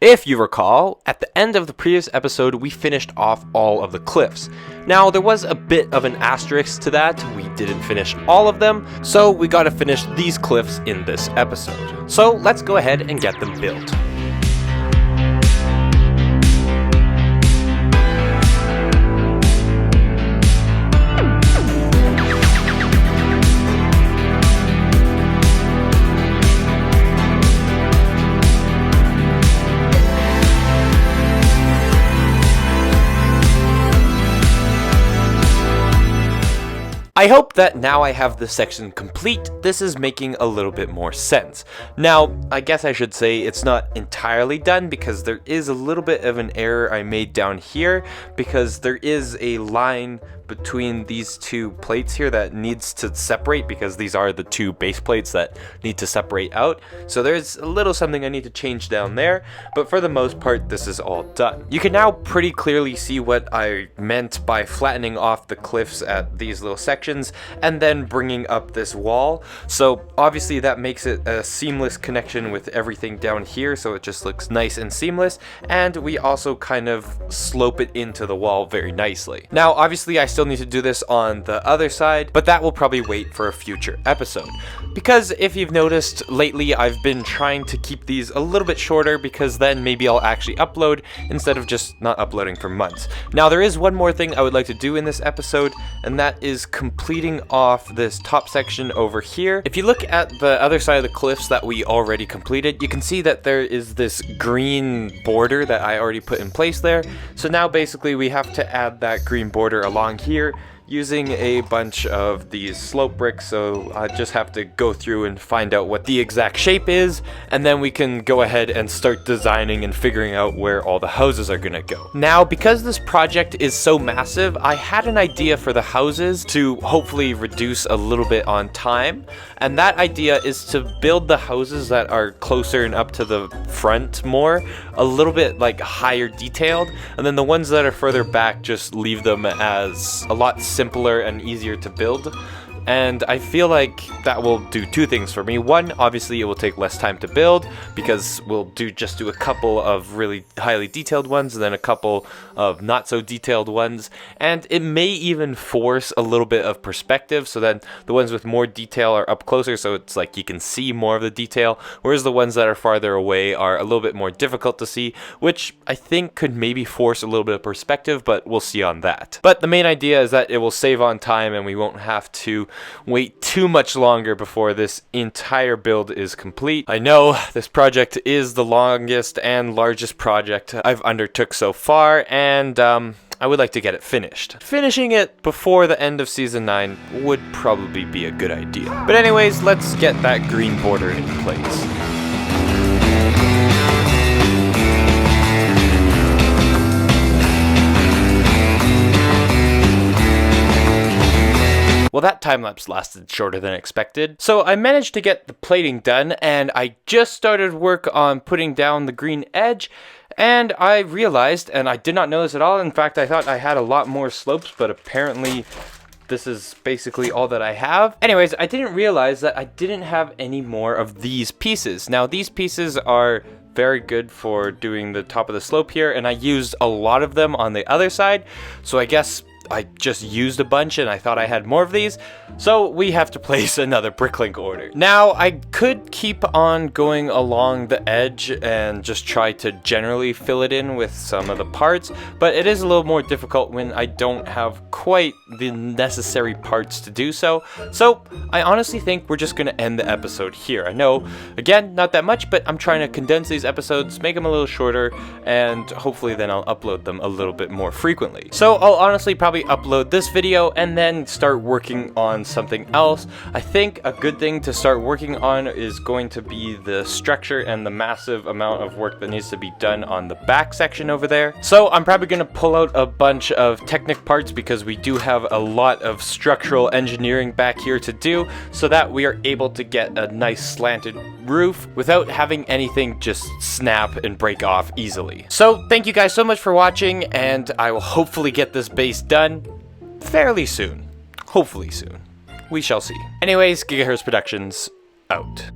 If you recall, at the end of the previous episode, we finished off all of the cliffs. Now, there was a bit of an asterisk to that. We didn't finish all of them, so we gotta finish these cliffs in this episode. So let's go ahead and get them built. I hope that now I have this section complete, this is making a little bit more sense. Now, I guess I should say it's not entirely done because there is a little bit of an error I made down here because there is a line between these two plates here that needs to separate because these are the two base plates that need to separate out. So there's a little something I need to change down there, but for the most part, this is all done. You can now pretty clearly see what I meant by flattening off the cliffs at these little sections and then bringing up this wall. So obviously that makes it a seamless connection with everything down here, so it just looks nice and seamless, and we also kind of slope it into the wall very nicely. Now obviously I still need to do this on the other side, but that will probably wait for a future episode. Because if you've noticed lately, I've been trying to keep these a little bit shorter because then maybe I'll actually upload instead of just not uploading for months. Now there is one more thing I would like to do in this episode, and that is completing off this top section over here. If you look at the other side of the cliffs that we already completed, you can see that there is this green border that I already put in place there. So now basically we have to add that green border along here using a bunch of these slope bricks, so I just have to go through and find out what the exact shape is, and then we can go ahead and start designing and figuring out where all the houses are gonna go. Now, because this project is so massive, I had an idea for the houses to hopefully reduce a little bit on time, and that idea is to build the houses that are closer and up to the front more, a little bit like higher detailed, and then the ones that are further back just leave them as a lot simpler and easier to build. And I feel like that will do two things for me. One, obviously it will take less time to build because we'll just do a couple of really highly detailed ones and then a couple of not so detailed ones. And it may even force a little bit of perspective, so then the ones with more detail are up closer, so it's like you can see more of the detail, whereas the ones that are farther away are a little bit more difficult to see, which I think could maybe force a little bit of perspective, but we'll see on that. But the main idea is that it will save on time and we won't have to wait too much longer before this entire build is complete. I know this project is the longest and largest project I've undertook so far, and I would like to get it finished. Finishing it before the end of Season 9 would probably be a good idea. But anyways, let's get that green border in place. Well, that time-lapse lasted shorter than expected. So I managed to get the plating done, and I just started work on putting down the green edge, and I realized, and I did not know this at all, in fact I thought I had a lot more slopes, but apparently this is basically all that I have. Anyways, I didn't realize that I didn't have any more of these pieces. Now these pieces are very good for doing the top of the slope here, and I used a lot of them on the other side, so I guess I just used a bunch and I thought I had more of these, so we have to place another bricklink order. Now, I could keep on going along the edge and just try to generally fill it in with some of the parts, but it is a little more difficult when I don't have quite the necessary parts to do so. So I honestly think we're just gonna end the episode here. I know, again, not that much, but I'm trying to condense these episodes, make them a little shorter, and hopefully then I'll upload them a little bit more frequently. So I'll honestly probably upload this video and then start working on something else. I think a good thing to start working on is going to be the structure and the massive amount of work that needs to be done on the back section over there. So I'm probably going to pull out a bunch of Technic parts because we do have a lot of structural engineering back here to do, so that we are able to get a nice slanted roof without having anything just snap and break off easily. So thank you guys so much for watching, and I will hopefully get this base done fairly soon. Hopefully soon. We shall see. Anyways, Gigahertz Productions out.